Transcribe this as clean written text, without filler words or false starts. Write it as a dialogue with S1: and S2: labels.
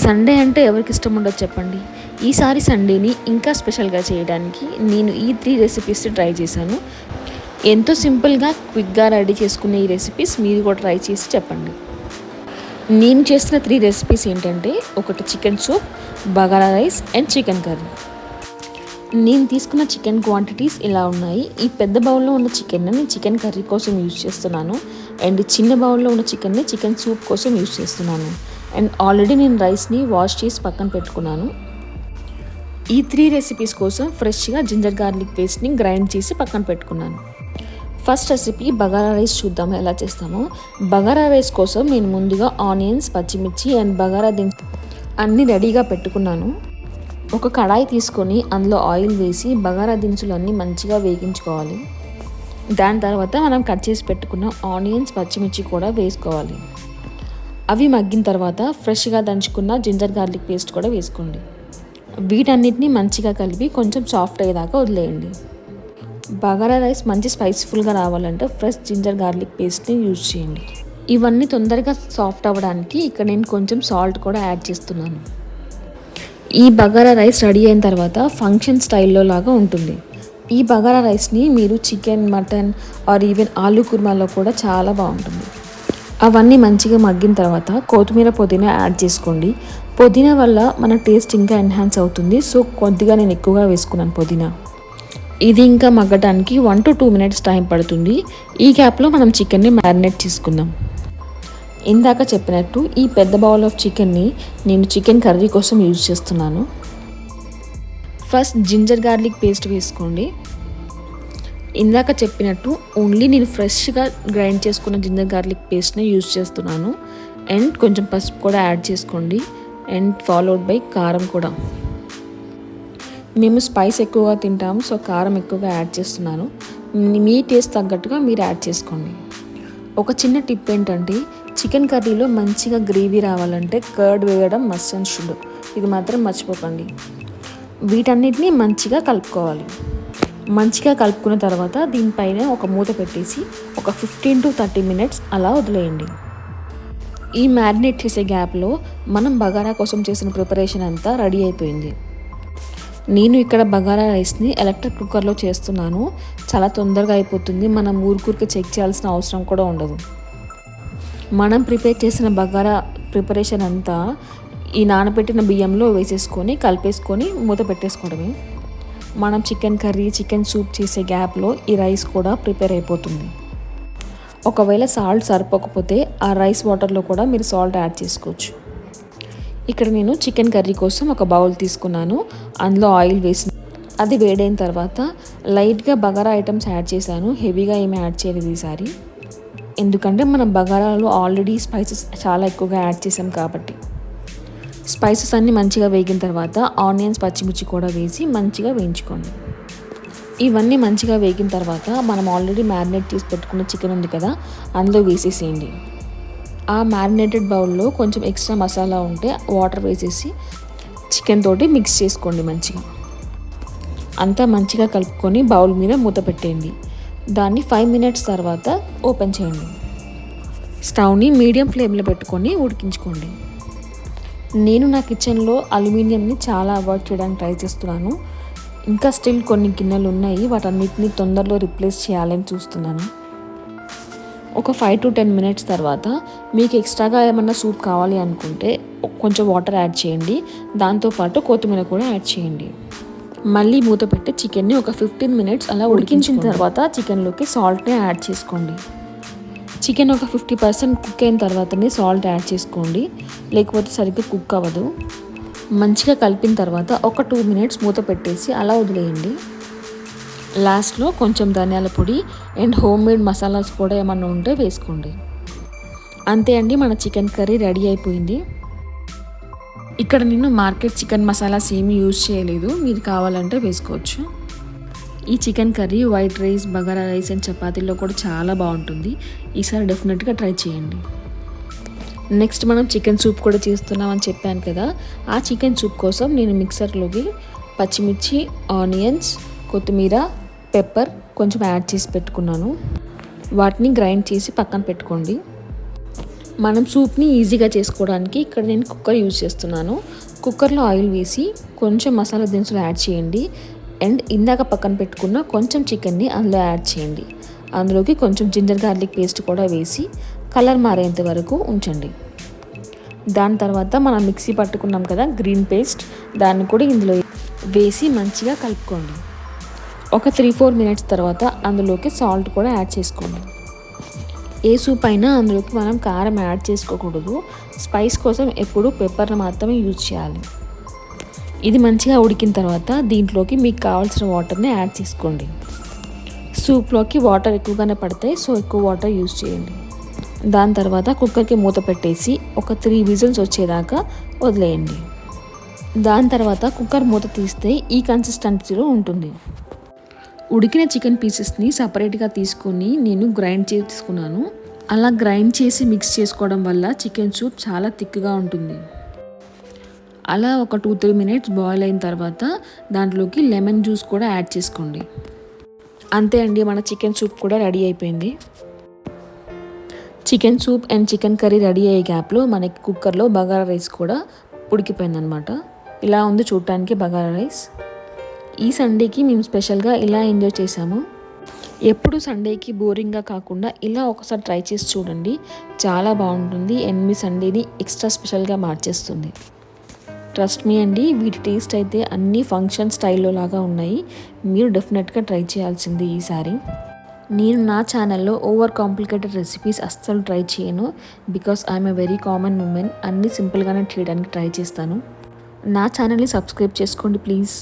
S1: Sunday అంటే ఎవరికి ఇష్టం ఉండదు చెప్పండి. ఈసారి సండేని ఇంకా స్పెషల్గా చేయడానికి నేను ఈ 3 రెసిపీస్ ట్రై చేశాను. ఎంతో సింపుల్గా క్విక్గా రెడీ చేసుకునే ఈ రెసిపీస్ మీరు కూడా ట్రై చేసి చెప్పండి. నేను చేసిన 3 రెసిపీస్ ఏంటంటే, ఒకటి chicken soup, bagara rice and chicken curry. నేను తీసుకున్న చికెన్ క్వాంటిటీస్ ఇలా ఉన్నాయి. ఈ పెద్ద బౌల్లో ఉన్న చికెన్ని నేను చికెన్ కర్రీ కోసం యూజ్ చేస్తున్నాను, అండ్ చిన్న బౌల్లో ఉన్న చికెన్ని చికెన్ సూప్ కోసం యూజ్ చేస్తున్నాను. అండ్ ఆల్రెడీ నేను రైస్ని వాష్ చేసి పక్కన పెట్టుకున్నాను. ఈ 3 రెసిపీస్ కోసం ఫ్రెష్గా జింజర్ గార్లిక్ పేస్ట్ని గ్రైండ్ చేసి పక్కన పెట్టుకున్నాను. ఫస్ట్ రెసిపీ బగారా రైస్ చూద్దాము ఎలా చేస్తామో. బగారా రైస్ కోసం నేను ముందుగా ఆనియన్స్, పచ్చిమిర్చి అండ్ బగారా దినుసులు అన్నీ రెడీగా పెట్టుకున్నాను. ఒక కడాయి తీసుకొని అందులో ఆయిల్ వేసి బగారా దినుసులు అన్నీ మంచిగా వేగించుకోవాలి. దాని తర్వాత మనం కట్ చేసి పెట్టుకున్న ఆనియన్స్, పచ్చిమిర్చి కూడా వేసుకోవాలి. అవి మగ్గిన తర్వాత ఫ్రెష్గా దంచుకున్న జింజర్ గార్లిక్ పేస్ట్ కూడా వేసుకోండి. వీటన్నిటిని మంచిగా కలిపి కొంచెం సాఫ్ట్ అయ్యేదాకా వదిలేయండి. బగారా రైస్ మంచి స్పైస్ఫుల్గా రావాలంటే ఫ్రెష్ జింజర్ గార్లిక్ పేస్ట్ని యూజ్ చేయండి. ఇవన్నీ తొందరగా సాఫ్ట్ అవ్వడానికి ఇక్కడ నేను కొంచెం సాల్ట్ కూడా యాడ్ చేస్తున్నాను. ఈ బగారా రైస్ రెడీ అయిన తర్వాత ఫంక్షన్ స్టైల్లో లాగా ఉంటుంది. ఈ బగారా రైస్ని మీరు చికెన్, మటన్ ఆర్ ఈవెన్ ఆలూ కుర్మాలో కూడా చాలా బాగుంటుంది. అవన్నీ మంచిగా మగ్గిన తర్వాత కొత్తిమీర, పుదీనా యాడ్ చేసుకోండి. పుదీనా వల్ల మన టేస్ట్ ఇంకా ఎన్హాన్స్ అవుతుంది. సో కొద్దిగా నేను ఎక్కువగా వేసుకున్నాను పుదీనా. ఇది ఇంకా మగ్గటానికి 1 to 2 minutes టైం పడుతుంది. ఈ గ్యాప్లో మనం చికెన్ని మ్యారినేట్ చేసుకుందాం. ఇందాక చెప్పినట్టు ఈ పెద్ద బౌల్ ఆఫ్ చికెన్ని నేను చికెన్ కర్రీ కోసం యూజ్ చేస్తున్నాను. ఫస్ట్ జింజర్ గార్లిక్ పేస్ట్ వేసుకోండి. ఇందాక చెప్పినట్టు ఓన్లీ నేను ఫ్రెష్గా గ్రైండ్ చేసుకున్న జింజర్ గార్లిక్ పేస్ట్ని యూజ్ చేస్తున్నాను. అండ్ కొంచెం పసుపు కూడా యాడ్ చేసుకోండి. అండ్ ఫాలోడ్ బై కారం కూడా. మేము స్పైస్ ఎక్కువగా తింటాము, సో కారం ఎక్కువగా యాడ్ చేస్తున్నాను. మీ టేస్ట్ తగ్గట్టుగా మీరు యాడ్ చేసుకోండి. ఒక చిన్న టిప్ ఏంటంటే, చికెన్ కర్రీలో మంచిగా గ్రేవీ రావాలంటే కర్డ్ వేయడం మస్ట్ అండ్ షుడ్. ఇది మాత్రం మర్చిపోకండి. వీటన్నిటిని మంచిగా కలుపుకోవాలి. మంచిగా కలుపుకున్న తర్వాత దీనిపైన ఒక మూత పెట్టేసి ఒక 15 to 30 minutes అలా వదిలేయండి. ఈ మ్యారినేట్ చేసే గ్యాప్లో మనం బగారా కోసం చేసిన ప్రిపరేషన్ అంతా రెడీ అయిపోయింది. నేను ఇక్కడ బగారా రైస్ని ఎలక్ట్రిక్ కుక్కర్లో చేస్తున్నాను. చాలా తొందరగా అయిపోతుంది. మనం ఊరికూరికి చెక్ చేయాల్సిన అవసరం కూడా ఉండదు. మనం ప్రిపేర్ చేసిన బగారా ప్రిపరేషన్ అంతా ఈ నానబెట్టిన బియ్యంలో వేసేసుకొని కలిపేసుకొని మూత పెట్టేసుకోవడమే. మనం చికెన్ కర్రీ, చికెన్ సూప్ చేసే గ్యాప్లో ఈ రైస్ కూడా ప్రిపేర్ అయిపోతుంది. ఒకవేళ సాల్ట్ సరిపోకపోతే ఆ రైస్ వాటర్లో కూడా మీరు సాల్ట్ యాడ్ చేసుకోవచ్చు. ఇక్కడ నేను చికెన్ కర్రీ కోసం ఒక బౌల్ తీసుకున్నాను. అందులో ఆయిల్ వేసి అది వేడైన తర్వాత లైట్గా బగారా ఐటమ్స్ యాడ్ చేశాను. హెవీగా ఏమి యాడ్ చేయలేదు ఈసారి, ఎందుకంటే మనం బగారాలో ఆల్రెడీ స్పైసెస్ చాలా ఎక్కువగా యాడ్ చేసాం కాబట్టి. స్పైసెస్ అన్నీ మంచిగా వేగిన తర్వాత ఆనియన్స్, పచ్చిమిర్చి కూడా వేసి మంచిగా వేయించుకోండి. ఇవన్నీ మంచిగా వేగిన తర్వాత మనం ఆల్రెడీ మ్యారినేట్ చేసి పెట్టుకున్న చికెన్ ఉంది కదా, అందులో వేసేసేయండి. ఆ మ్యారినేటెడ్ బౌల్లో కొంచెం ఎక్స్ట్రా మసాలా ఉంటే వాటర్ వేసేసి చికెన్ తోటి మిక్స్ చేసుకోండి మంచిగా. అంతా మంచిగా కలుపుకొని బౌల్ మీద మూత పెట్టేయండి. దాన్ని 5 minutes తర్వాత ఓపెన్ చేయండి. స్టవ్ని మీడియం ఫ్లేమ్లో పెట్టుకొని ఉడికించుకోండి. నేను నా కిచెన్లో అల్యూమినియంని చాలా అవాయిడ్ చేయడానికి ట్రై చేస్తున్నాను. ఇంకా స్టిల్ కొన్ని గిన్నెలు ఉన్నాయి, వాటన్నిటిని తొందరలో రిప్లేస్ చేయాలని చూస్తున్నాను. ఒక 5 to 10 minutes తర్వాత మీకు ఎక్స్ట్రాగా ఏమన్నా సూప్ కావాలి అనుకుంటే కొంచెం వాటర్ యాడ్ చేయండి. దాంతోపాటు కొత్తిమీర కూడా యాడ్ చేయండి. మళ్ళీ మూత పెట్టి చికెన్ని ఒక 15 minutes అలా ఉడికించిన తర్వాత చికెన్లోకి సాల్ట్ని యాడ్ చేసుకోండి. చికెన్ ఒక 50% కుక్ అయిన తర్వాతనే సాల్ట్ యాడ్ చేసుకోండి, లేకపోతే సరిగ్గా కుక్ అవ్వదు. మంచిగా కలిపిన తర్వాత ఒక 2 minutes మూత పెట్టేసి అలా వదిలేయండి. లాస్ట్లో కొంచెం ధనియాల పొడి అండ్ హోమ్ మేడ్ మసాలాస్ కూడా ఏమన్నా ఉంటే వేసుకోండి. అంతే అండి, మన చికెన్ కర్రీ రెడీ అయిపోయింది. ఇక్కడ నేను మార్కెట్ చికెన్ మసాలాస్ ఏమీ యూజ్ చేయలేదు, మీరు కావాలంటే వేసుకోవచ్చు. ఈ chicken curry white rice, bagara rice and చపాతీల్లో కూడా చాలా బాగుంటుంది. ఈసారి డెఫినెట్గా ట్రై చేయండి. నెక్స్ట్ మనం చికెన్ సూప్ కూడా చేస్తున్నామని చెప్పాను కదా, ఆ చికెన్ సూప్ కోసం నేను మిక్సర్లోకి పచ్చిమిర్చి, ఆనియన్స్, కొత్తిమీర, పెప్పర్ కొంచెం యాడ్ చేసి పెట్టుకున్నాను. వాటిని గ్రైండ్ చేసి పక్కన పెట్టుకోండి. మనం సూప్ని ఈజీగా చేసుకోవడానికి ఇక్కడ నేను కుక్కర్ యూజ్ చేస్తున్నాను. కుక్కర్లో ఆయిల్ వేసి కొంచెం మసాలా దినుసులు యాడ్ చేయండి. అండ్ ఇందాక పక్కన పెట్టుకున్న కొంచెం చికెన్ని అందులో యాడ్ చేయండి. అందులోకి కొంచెం జింజర్ గార్లిక్ పేస్ట్ కూడా వేసి కలర్ మారేంత వరకు ఉంచండి. దాని తర్వాత మనం మిక్సీ పట్టుకున్నాం కదా గ్రీన్ పేస్ట్, దాన్ని కూడా ఇందులో వేసి మంచిగా కలుపుకోండి. ఒక 3-4 మినిట్స్ తర్వాత అందులోకి సాల్ట్ కూడా యాడ్ చేసుకోండి. ఏ సూప్ అయినా అందులోకి మనం కారం యాడ్ చేసుకోకూడదు. స్పైస్ కోసం ఎప్పుడు పెప్పర్ని మాత్రమే యూజ్ చేయాలి. ఇది మంచిగా ఉడికిన తర్వాత దీంట్లోకి మీకు కావాల్సిన వాటర్ని యాడ్ చేసుకోండి. సూప్లోకి వాటర్ ఎక్కువగానే పడతాయి, సో ఎక్కువ వాటర్ యూజ్ చేయండి. దాని తర్వాత కుక్కర్కి మూత పెట్టేసి ఒక 3 విజిల్స్ వచ్చేదాకా వదిలేయండి. దాని తర్వాత కుక్కర్ మూత తీస్తే ఈ కన్సిస్టెన్సీలో ఉంటుంది. ఉడికిన చికెన్ పీసెస్ని సపరేట్గా తీసుకొని నేను గ్రైండ్ చేసుకున్నాను. అలా గ్రైండ్ చేసి మిక్స్ చేసుకోవడం వల్ల చికెన్ సూప్ చాలా థిక్గా ఉంటుంది. అలా ఒక 2-3 మినిట్స్ బాయిల్ అయిన తర్వాత దాంట్లోకి లెమన్ జ్యూస్ కూడా యాడ్ చేసుకోండి. అంతే అండి, మన చికెన్ సూప్ కూడా రెడీ అయిపోయింది. Chicken soup and chicken curry ready అయ్యే గ్యాప్లో మనకి కుక్కర్లో బగారా రైస్ కూడా ఉడికిపోయిందనమాట. ఇలా ఉంది చూడటానికి బగారా రైస్. ఈ సండేకి మేము స్పెషల్గా ఇలా ఎంజాయ్ చేసాము. ఎప్పుడు సండేకి బోరింగ్గా కాకుండా ఇలా ఒకసారి ట్రై చేసి చూడండి, చాలా బాగుంటుంది అండ్ మీ సండేని ఎక్స్ట్రా స్పెషల్గా మార్చేస్తుంది. ట్రస్ట్ మీ అండి, వీటి టేస్ట్ అయితే అన్ని ఫంక్షన్ స్టైల్లో లాగా ఉన్నాయి. మీరు డెఫినెట్గా ట్రై చేయాల్సింది ఈసారి. నేను నా ఛానల్లో ఓవర్ కాంప్లికేటెడ్ రెసిపీస్ అస్సలు ట్రై చేయను. Because I'm a very common women. అన్నీ సింపుల్గానే చేయడానికి ట్రై చేస్తాను. నా ఛానల్ని సబ్స్క్రైబ్ చేసుకోండి ప్లీజ్.